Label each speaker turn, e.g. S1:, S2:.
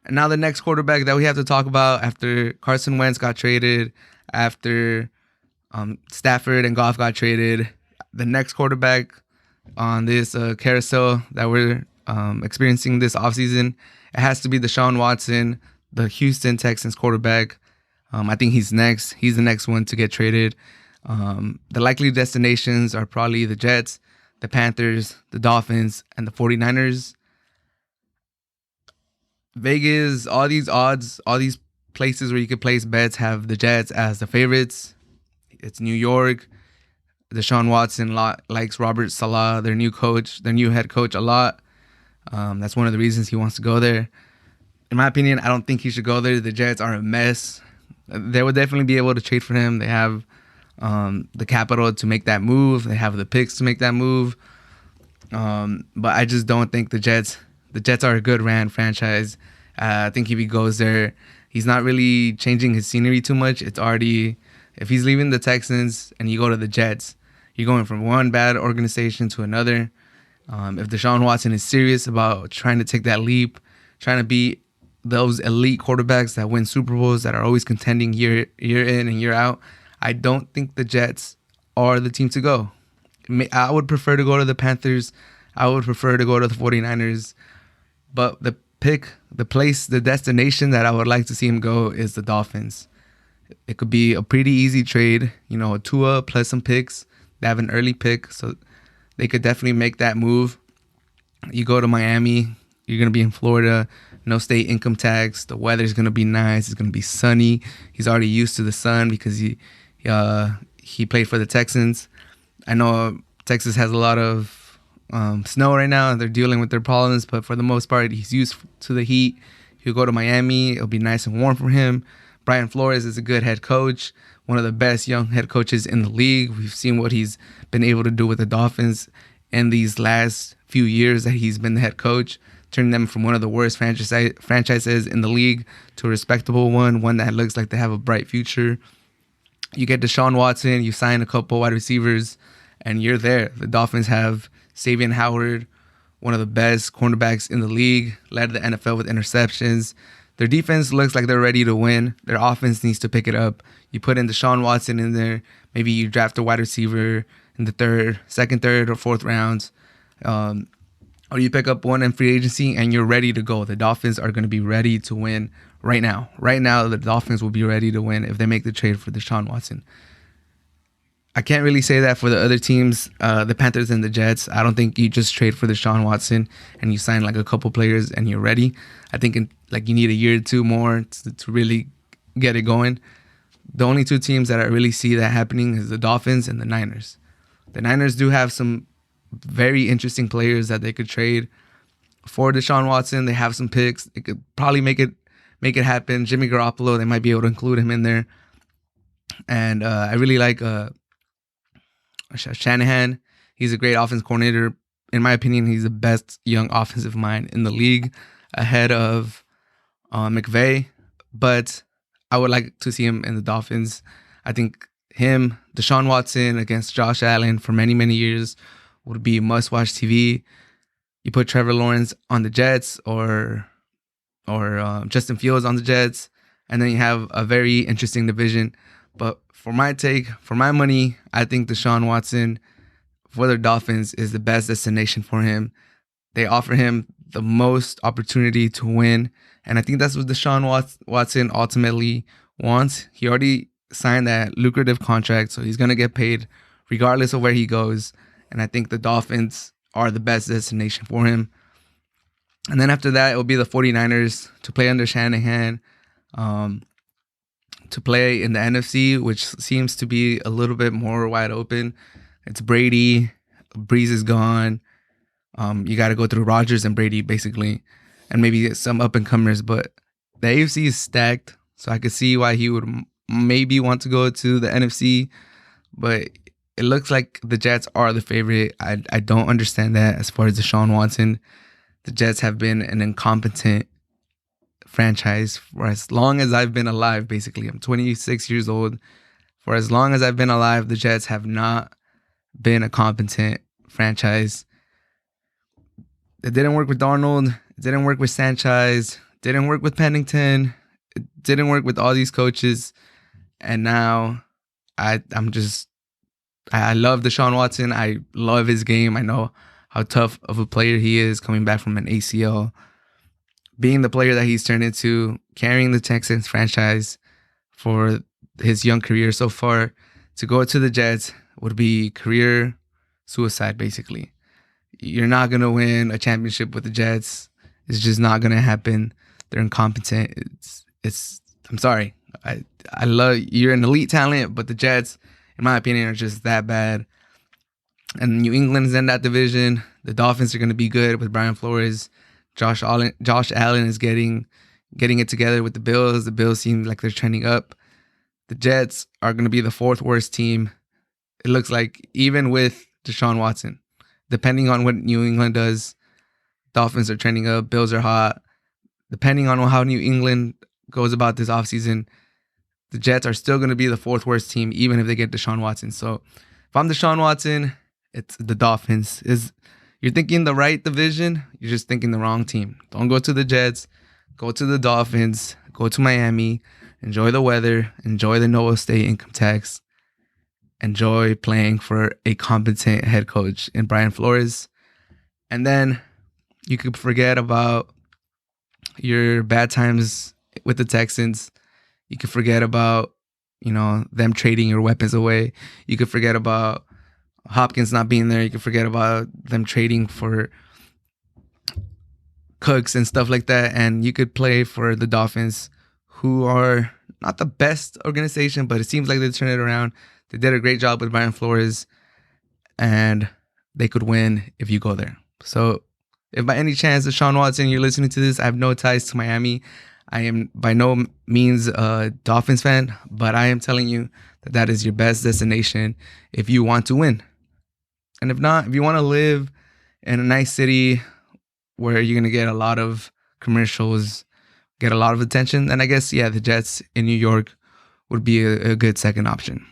S1: And now the next quarterback that we have to talk about after Carson Wentz got traded, after Stafford and Goff got traded, the next quarterback on this carousel that we're experiencing this offseason, it has to be Deshaun Watson, the Houston Texans quarterback. I think he's next. He's the next one to get traded. The likely destinations are probably the Jets, the Panthers, the Dolphins, and the 49ers. Vegas, all these odds, all these places where you could place bets have the Jets as the favorites. It's New York. Deshaun Watson likes Robert Saleh, their new coach, their new head coach, a lot. That's one of the reasons he wants to go there. In my opinion, I don't think he should go there. The Jets are a mess. They would definitely be able to trade for him. They have the capital to make that move. They have the picks to make that move. But I just don't think the Jets are a good ran franchise. I think if he goes there, he's not really changing his scenery too much. It's already, if he's leaving the Texans and you go to the Jets, you're going from one bad organization to another. If Deshaun Watson is serious about trying to take that leap, trying to be those elite quarterbacks that win Super Bowls, that are always contending year in and year out, I don't think the Jets are the team to go. I would prefer to go to the Panthers. I would prefer to go to the 49ers. But the place, the destination that I would like to see him go is the Dolphins. It could be a pretty easy trade, a Tua plus some picks. They have an early pick, so they could definitely make that move. You go to Miami, you're going to be in Florida, no state income tax. The weather's going to be nice. It's going to be sunny. He's already used to the sun because he played for the Texans. I know Texas has a lot of snow right now, and they're dealing with their problems, but for the most part, he's used to the heat. He'll go to Miami. It'll be nice and warm for him. Brian Flores is a good head coach, one of the best young head coaches in the league. We've seen what he's been able to do with the Dolphins in these last few years that he's been the head coach, turning them from one of the worst franchises in the league to a respectable one that looks like they have a bright future. You get Deshaun Watson, you sign a couple wide receivers, and you're there. The Dolphins have Xavier Howard, one of the best cornerbacks in the league, led the NFL with interceptions. Their defense looks like they're ready to win. Their offense needs to pick it up. You put in Deshaun Watson in there. Maybe you draft a wide receiver in the second, third, or fourth rounds. Or you pick up one in free agency and you're ready to go. The Dolphins are going to be ready to win right now. Right now, the Dolphins will be ready to win if they make the trade for Deshaun Watson. I can't really say that for the other teams, the Panthers and the Jets. I don't think you just trade for Deshaun Watson and you sign like a couple players and you're ready. I think you need a year or two more to really get it going. The only two teams that I really see that happening is the Dolphins and the Niners. The Niners do have some very interesting players that they could trade for Deshaun Watson. They have some picks. They could probably make it happen. Jimmy Garoppolo, they might be able to include him in there. And I really like Shanahan. He's a great offense coordinator. In my opinion, he's the best young offensive mind in the league, ahead of McVay. But I would like to see him in the Dolphins. I think him, Deshaun Watson against Josh Allen for many, many years would be must-watch TV. You put Trevor Lawrence on the Jets or Justin Fields on the Jets, and then you have a very interesting division. But for my money, I think Deshaun Watson for the Dolphins is the best destination for him. They offer him the most opportunity to win, and I think that's what Deshaun Watson ultimately wants. He already signed that lucrative contract, so he's going to get paid regardless of where he goes, and I think the Dolphins are the best destination for him. And then after that, it will be the 49ers to play under Shanahan, to play in the NFC, which seems to be a little bit more wide open. It's Brady. Breeze is gone. You got to go through Rodgers and Brady, basically, and maybe some up-and-comers. But the AFC is stacked, so I could see why he would maybe want to go to the NFC. But it looks like the Jets are the favorite. I don't understand that as far as Deshaun Watson. The Jets have been an incompetent franchise for as long as I've been alive, basically. I'm 26 years old. For as long as I've been alive, the Jets have not been a competent franchise. It didn't work with Darnold. It didn't work with Sanchez. didn't work with Pennington. It didn't work with all these coaches. And now I'm just, I love Deshaun Watson. I love his game. I know how tough of a player he is coming back from an ACL. Being the player that he's turned into, carrying the Texans franchise for his young career so far, to go to the Jets would be career suicide, basically. You're not going to win a championship with the Jets. It's just not going to happen. They're incompetent. I'm sorry. I love, you're an elite talent, but the Jets, in my opinion, are just that bad. And New England's in that division. The Dolphins are going to be good with Brian Flores. Josh Allen is getting it together with the Bills. The Bills seem like they're trending up. The Jets are going to be the fourth worst team. It looks like, even with Deshaun Watson. Depending on what New England does, Dolphins are trending up. Bills are hot. Depending on how New England goes about this offseason, the Jets are still going to be the fourth worst team, even if they get Deshaun Watson. So if I'm Deshaun Watson, it's the Dolphins. You're thinking the right division, you're just thinking the wrong team. Don't go to the Jets. Go to the Dolphins. Go to Miami. Enjoy the weather. Enjoy the Noah State income tax. Enjoy playing for a competent head coach in Brian Flores. And then you could forget about your bad times with the Texans. You could forget about, them trading your weapons away. You could forget about Hopkins not being there. You could forget about them trading for Cooks and stuff like that. And you could play for the Dolphins, who are not the best organization, but it seems like they turned it around. They did a great job with Brian Flores, and they could win if you go there. So if by any chance, Deshaun Watson, you're listening to this, I have no ties to Miami. I am by no means a Dolphins fan, but I am telling you that is your best destination if you want to win. And if not, if you want to live in a nice city where you're going to get a lot of commercials, get a lot of attention, then I guess, the Jets in New York would be a good second option.